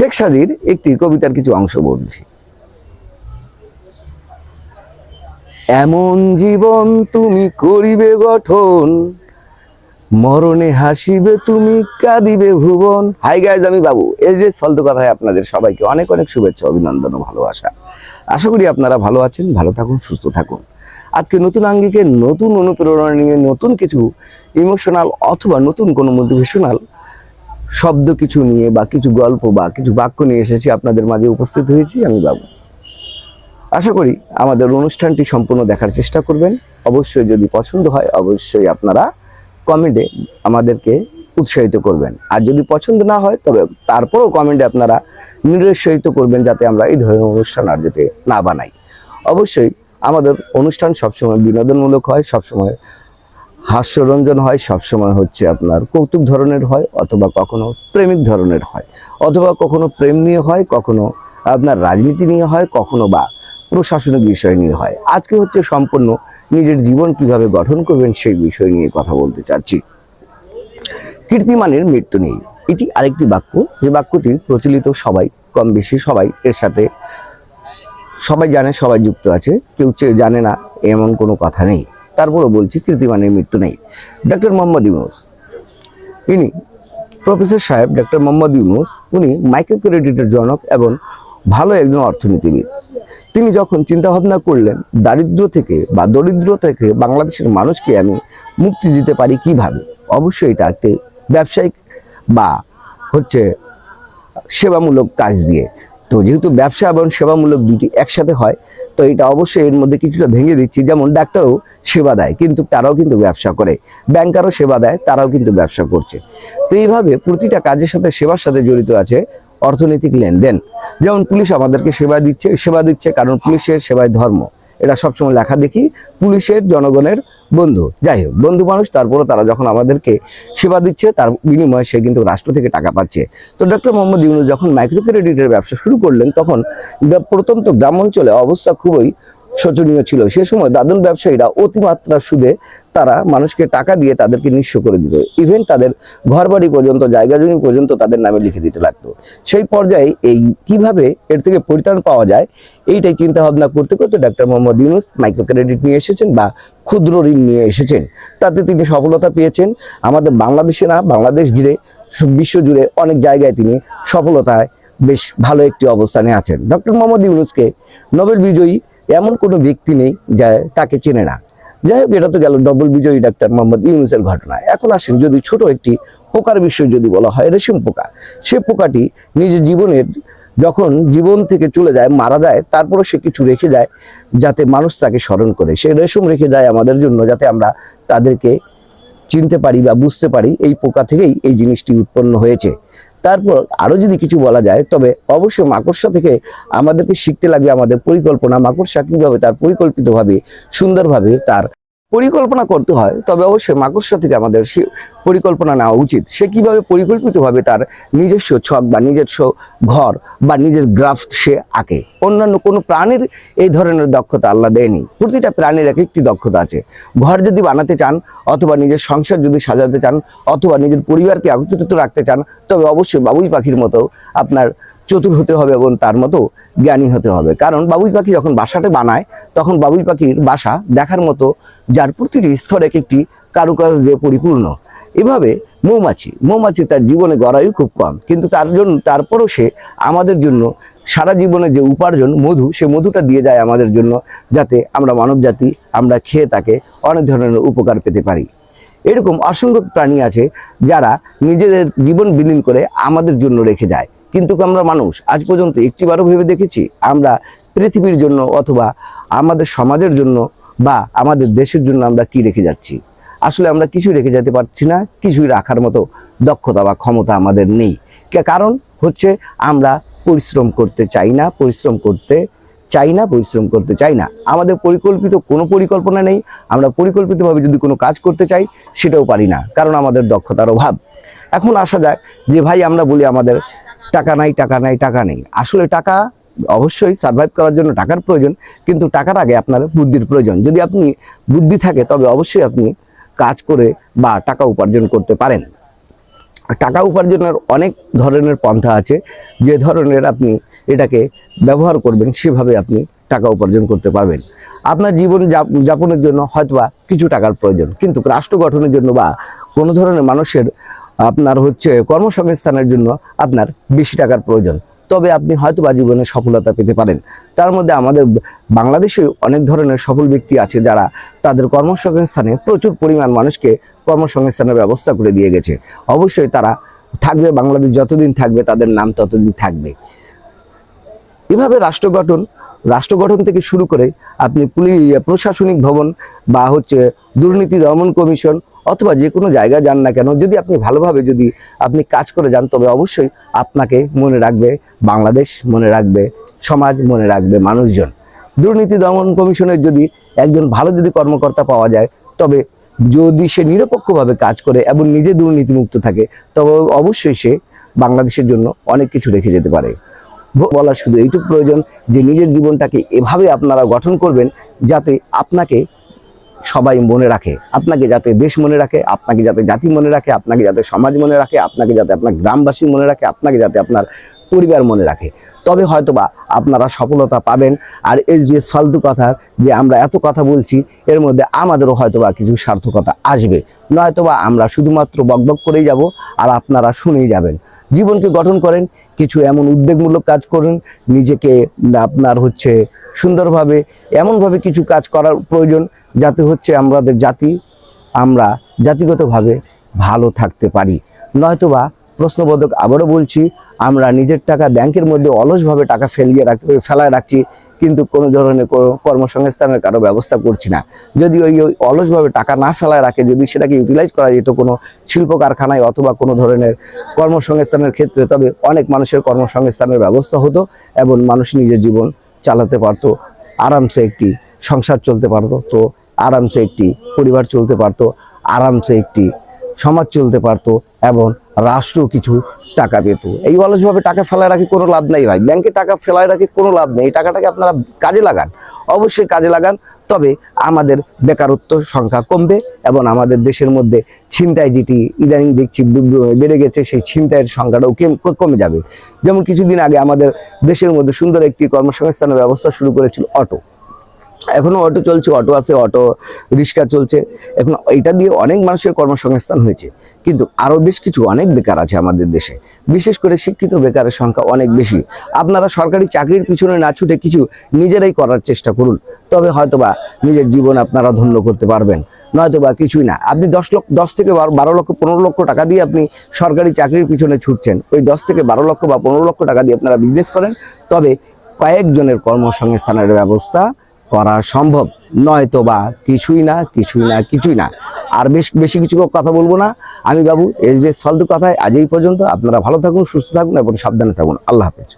শেখ সাদির একটি কবিতার কিছু অংশ বলছি। এমন জীবন তুমি করিবে গঠন, মরণে হাসিবে তুমি, কাঁদিবে ভুবন। হাই গাইজ, আমি বাবু। এই যে ফালতু কথায় আপনাদের সবাইকে অনেক অনেক শুভেচ্ছা, অভিনন্দন ও ভালোবাসা। আশা করি আপনারা ভালো আছেন, ভালো থাকুন, সুস্থ থাকুন। আজকে নতুন আঙ্গিকে, নতুন অনুপ্রেরণা নিয়ে, নতুন কিছু ইমোশনাল অথবা নতুন কোনো মোটিভেশনাল শব্দ কিছু নিয়ে বা কিছু গল্প বা কিছু বাক্য নিয়ে এসেছি, আপনাদের মাঝে উপস্থিত হয়েছি আমি বাবু। আশা করি আমাদের অনুষ্ঠানটি সম্পূর্ণ দেখার চেষ্টা করবেন। অবশ্যই যদি পছন্দ হয় অবশ্যই আপনারা কমেন্টে আমাদেরকে উৎসাহিত করবেন, আর যদি পছন্দ না হয় তবে তারপরেও কমেন্টে আপনারা নিরুৎসাহিত করবেন, যাতে আমরা এই ধরনের অনুষ্ঠান আর যাতে না বানাই। অবশ্যই আমাদের অনুষ্ঠান সবসময় বিনোদনমূলক হয়, সবসময় হাস্যরঞ্জন হয়, সবসময় হচ্ছে আপনার কৌতুক ধরনের হয়, অথবা কখনো প্রেমিক ধরনের হয়, অথবা কখনো প্রেম নিয়ে হয়, কখনো আপনার রাজনীতি নিয়ে হয়, কখনো বা প্রশাসনিক বিষয় নিয়ে হয়। আজকে হচ্ছে সম্পূর্ণ নিজের জীবন কিভাবে গঠন করবেন সেই বিষয় নিয়ে কথা বলতে চাচ্ছি। কীর্তিমানের মৃত্যু নেই, এটি আরেকটি বাক্য, যে বাক্যটি প্রচলিত, সবাই কম বেশি সবাই এর সাথে সবাই জানে, সবাই যুক্ত আছে, কেউ জানে না এমন কোনো কথা নেই। তারপরও বলছি, কীর্তিমানের মৃত্যু নেই। ডক্টর মোহাম্মদ ইউনূস, ইনি প্রফেসর সাহেব ডক্টর মোহাম্মদ ইউনূস, উনি মাইক্রো ক্রেডিটের জনক এবং ভালো একজন অর্থনীতিবিদ। তিনি যখন চিন্তা ভাবনা করলেন দরিদ্র থেকে বাংলাদেশের মানুষকে আমি মুক্তি দিতে পারি কিভাবে, অবশ্যই এটা একটি ব্যবসায়িক বা হচ্ছে সেবামূলক কাজ দিয়ে। তো যেহেতু ব্যবসা এবং সেবামূলক দুটি একসাথে হয়, তো এটা অবশ্যই এর মধ্যে কিছুটা ভেঙে দিচ্ছি। যেমন ডাক্তারও সেবা দেয় কিন্তু তারাও কিন্তু ব্যবসা করে, ব্যাংকারও সেবা দেয় তারাও কিন্তু ব্যবসা করছে। তো এইভাবে প্রতিটা কাজের সাথে সেবার সাথে জড়িত আছে অর্থনৈতিক লেনদেন। যেমন পুলিশ আমাদেরকে সেবা দিচ্ছে কারণ পুলিশের সেবায় ধর্ম, এটা সবসময় লেখা দেখি। পুলিশের জনগণের বন্ধু, যাই হোক বন্ধু মানুষ, তারপরে তারা যখন আমাদেরকে সেবা দিচ্ছে তার বিনিময়ে সে কিন্তু রাষ্ট্র থেকে টাকা পাচ্ছে। তো ডক্টর মোহাম্মদ ইউনূস যখন মাইক্রো ক্রেডিটের ব্যবসা শুরু করলেন, তখন প্রত্যন্ত গ্রাম অঞ্চলে অবস্থা খুবই শোচনীয় ছিল। সে সময় দাদন ব্যবসায়ীরা অতিমাত্রা সুদে তারা মানুষকে টাকা দিয়ে তাদেরকে নিঃস্ব করে দিত, ইভেন তাদের ঘর বাড়ি পর্যন্ত, জায়গা জমি পর্যন্ত তাদের নামে লিখে দিতে লাগতো। সেই পর্যায়ে এই কিভাবে এর থেকে পরিত্রাণ পাওয়া যায়, এইটাই চিন্তা ভাবনা করতে করতে doctor Mohammad Yunus micro credit নিয়ে এসেছেন বা ক্ষুদ্র ঋণ নিয়ে এসেছেন। তাতে তিনি সফলতা পেয়েছেন। আমাদের বাংলাদেশে না, বাংলাদেশ ঘিরে বিশ্বজুড়ে অনেক জায়গায় তিনি সফলতায় বেশ ভালো একটি অবস্থানে আছেন। ডক্টর মোহাম্মদ ইউনূসকে নোবেল বিজয়ী এমন কোনো ব্যক্তি নেই যা তাকে চেনে না। যাই হোক, এটা তো গেল নোবেল বিজয়ী ডক্টর মোহাম্মদ ইউনূসের ঘটনা। এখন আসেন, যদি ছোট একটি পোকার বিষয় যদি বলা হয়, রেশম পোকা। সে পোকাটি নিজের জীবনের যখন জীবন থেকে চলে যায়, মারা যায়, তারপরে সে কিছু রেখে যায় যাতে মানুষ তাকে স্মরণ করে। সে রেশম রেখে যায় আমাদের জন্য, যাতে আমরা তাদেরকে চিনতে পারি বা বুঝতে পারি এই পোকা থেকেই এই জিনিসটি উৎপন্ন হয়েছে। তারপর আরো যদি কিছু বলা যায়, তবে অবশ্যই মাকড়সা থেকে আমাদেরকে শিখতে লাগবে আমাদের পরিকল্পনা। মাকড়সা কিভাবে তার পরিকল্পিতভাবে সুন্দরভাবে তার পরিকল্পনা করতে হয়, তবে অবশ্যই মাকড়সা থেকে আমাদের পরিকল্পনা নেওয়া উচিত। সে কিভাবে পরিকল্পিতভাবে তার নিজস্ব ছক বা নিজস্ব ঘর বা নিজের গ্রাফট সে আঁকে। অন্যান্য কোনো প্রাণীর এই ধরনের দক্ষতা আল্লাহ দেয়নি। প্রতিটা প্রাণীর এক একটি দক্ষতা আছে। ঘর যদি বানাতে চান, অথবা নিজের সংসার যদি সাজাতে চান, অথবা নিজের পরিবারকে একত্রিত রাখতে চান, তবে অবশ্যই বাবুই পাখির মতো আপনার চতুর হতে হবে এবং তার মতো জ্ঞানী হতে হবে। কারণ বাবুই পাখি যখন বাসাটা বানায়, তখন বাবুই পাখির বাসা দেখার মতো, যার প্রতিটি স্তর এক একটি কারুকাজ দিয়ে পরিপূর্ণ। এভাবে মৌমাছি তার জীবনে গড়ায়ু খুব কম, কিন্তু তারপরও সে আমাদের জন্য সারা জীবনে যে উপার্জন মধু, সে মধুটা দিয়ে যায় আমাদের জন্য, যাতে আমরা মানব জাতি আমরা খেয়ে তাকে অনেক ধরনের উপকার পেতে পারি। এরকম অসংখ্য প্রাণী আছে যারা নিজেদের জীবন বিলীন করে আমাদের জন্য রেখে যায়, কিন্তু আমরা মানুষ আজ পর্যন্ত একটিবারও ভেবে দেখেছি আমরা পৃথিবীর জন্য অথবা আমাদের সমাজের জন্য বা আমাদের দেশের জন্য আমরা কি রেখে যাচ্ছি? আসলে আমরা কিছুই রেখে যেতে পারছি না, কিছুই রাখার মতো দক্ষতা বা ক্ষমতা আমাদের নেই। কারণ হচ্ছে আমরা পরিশ্রম করতে চাই না, পরিশ্রম করতে চাই না। আমাদের পরিকল্পিত কোনো পরিকল্পনা নেই। আমরা পরিকল্পিতভাবে যদি কোনো কাজ করতে চাই, সেটাও পারি না, কারণ আমাদের দক্ষতার অভাব। এখন আসা যায় যে ভাই, আমরা বলি আমাদের টাকা নাই। আসলে টাকা অবশ্যই সার্ভাইভ করার জন্য টাকার প্রয়োজন, কিন্তু টাকার আগে আপনার বুদ্ধির প্রয়োজন। যদি আপনি বুদ্ধি থাকে, তবে অবশ্যই আপনি কাজ করে বা টাকা উপার্জন করতে পারেন। টাকা উপার্জনের অনেক ধরনের পন্থা আছে, যে ধরনের আপনি এটাকে ব্যবহার করবেন সেভাবে আপনি টাকা উপার্জন করতে পারবেন। আপনার জীবন যাপনের জন্য হয়তোবা কিছু টাকার প্রয়োজন, কিন্তু রাষ্ট্র গঠনের জন্য বা কোনো ধরনের মানুষের আপনার হচ্ছে কর্মসংস্থানের জন্য আপনার বেশি টাকার প্রয়োজন। তবে আপনি হয়তোবা জীবনে সফলতা পেতে পারেন। তার মধ্যে আমাদের বাংলাদেশে অনেক ধরনের সফল ব্যক্তি আছে যারা তাদের কর্মসংস্থানে প্রচুর পরিমাণ মানুষকে কর্মসংস্থানের ব্যবস্থা করে দিয়ে গেছে। অবশ্যই তারা থাকবে, বাংলাদেশ যতদিন থাকবে তাদের নাম ততদিন থাকবে। এভাবে রাষ্ট্র গঠন থেকে শুরু করে আপনি প্রশাসনিক ভবন বা হচ্ছে দুর্নীতি দমন কমিশন অথবা যে কোনো জায়গায় যান না কেন, যদি আপনি ভালোভাবে যদি আপনি কাজ করে যান, তবে অবশ্যই আপনাকে মনে রাখবে বাংলাদেশ, মনে রাখবে সমাজ, মনে রাখবে মানুষজন। দুর্নীতি দমন কমিশনের যদি একজন ভালো যদি কর্মকর্তা পাওয়া যায়, তবে যদি সে নিরপেক্ষভাবে কাজ করে এবং নিজে দুর্নীতিমুক্ত থাকে, তবে অবশ্যই সে বাংলাদেশের জন্য অনেক কিছু রেখে যেতে পারে। বলা শুধু এইটুকু প্রয়োজন যে নিজের জীবনটাকে এভাবে আপনারা গঠন করবেন যাতে আপনাকে সবাই মনে রাখে, আপনাকে যাতে দেশ মনে রাখে, আপনাকে যাতে জাতি মনে রাখে, আপনাকে যাতে সমাজ মনে রাখে, আপনাকে যাতে আপনার গ্রামবাসী মনে রাখে, আপনাকে যাতে আপনার পরিবার মনে রাখে, তবে হয়তোবা আপনারা সফলতা পাবেন। আর SGS ফালতু কথার যে আমরা এত কথা বলছি, এর মধ্যে আমাদেরও হয়তোবা কিছু সার্থকতা আসবে, নয়তোবা আমরা শুধুমাত্র বকবক করেই যাব আর আপনারা শুনেই যাবেন। জীবনকে গঠন করেন, কিছু এমন উদ্যোগমূলক কাজ করুন, নিজেকে আপনার হচ্ছে সুন্দরভাবে এমনভাবে কিছু কাজ করার প্রয়োজন যাতে হচ্ছে আমরা জাতিগতভাবে ভালো থাকতে পারি। নয়তোবা প্রশ্নবোধক আবারও বলছি, আমরা নিজের টাকা ব্যাংকের মধ্যে অলসভাবে টাকা ফেলায় রাখছি, কিন্তু কোনো ধরনের কর্মসংস্থানের কারো ব্যবস্থা করছি না। যদি ওই অলসভাবে টাকা না ফেলায় রাখে, যদি সেটাকে ইউটিলাইজ করা যেত কোনো শিল্প কারখানায় অথবা কোনো ধরনের কর্মসংস্থানের ক্ষেত্রে, তবে অনেক মানুষের কর্মসংস্থানের ব্যবস্থা হতো এবং মানুষ নিজের জীবন চালাতে পারতো, আরামসে একটি সংসার চলতে পারতো, তো আরামসে একটি পরিবার চলতে পারতো, আরামসে একটি সমাজ চলতে পারতো এবং রাষ্ট্র কিছু টাকা পেত। এই অলসভাবে টাকা ফেলায় রাখি কোনো লাভ নেই ভাই, ব্যাংকে টাকা ফেলায় রাখি কোনো লাভ নেই। এই টাকাটাকে আপনারা কাজে লাগান, অবশ্যই কাজে লাগান, তবে আমাদের বেকারত্ব সংখ্যা কমবে এবং আমাদের দেশের মধ্যে ছিনতাই, যেটি ইদানিং দেখছি বেড়ে গেছে, সেই ছিনতাইয়ের সংখ্যাটাও কমে যাবে। যেমন কিছুদিন আগে আমাদের দেশের মধ্যে সুন্দর একটি কর্মসংস্থানের ব্যবস্থা শুরু করেছিল অটো, এখনো অটো চলছে, অটো আছে, অটো রিক্সা চলছে, এখন এটা দিয়ে অনেক মানুষের কর্মসংস্থান হয়েছে। কিন্তু আরও বেশ কিছু অনেক বেকার আছে আমাদের দেশে, বিশেষ করে শিক্ষিত বেকারের সংখ্যা অনেক বেশি। আপনারা সরকারি চাকরির পিছনে না ছুটে কিছু নিজেরাই করার চেষ্টা করুন, তবে হয়তোবা নিজের জীবন আপনারা ধন্য করতে পারবেন, নয়তোবা কিছুই না। আপনি 10 থেকে 12 লক্ষ 15 লক্ষ টাকা দিয়ে আপনি সরকারি চাকরির পিছনে ছুটছেন, ওই 10 থেকে 12 লক্ষ বা 15 লক্ষ টাকা দিয়ে আপনারা বিজনেস করেন, তবে কয়েকজনের কর্মসংস্থানের ব্যবস্থা করা সম্ভব, নয়তোবা কিছুই না। আর বেশি কিছু কথা বলবো না, আমি বাবু SGS ফালতু কথায় আজ এই পর্যন্ত। আপনারা ভালো থাকুন, সুস্থ থাকুন এবং সাবধানে থাকুন। আল্লাহ হাফেজ।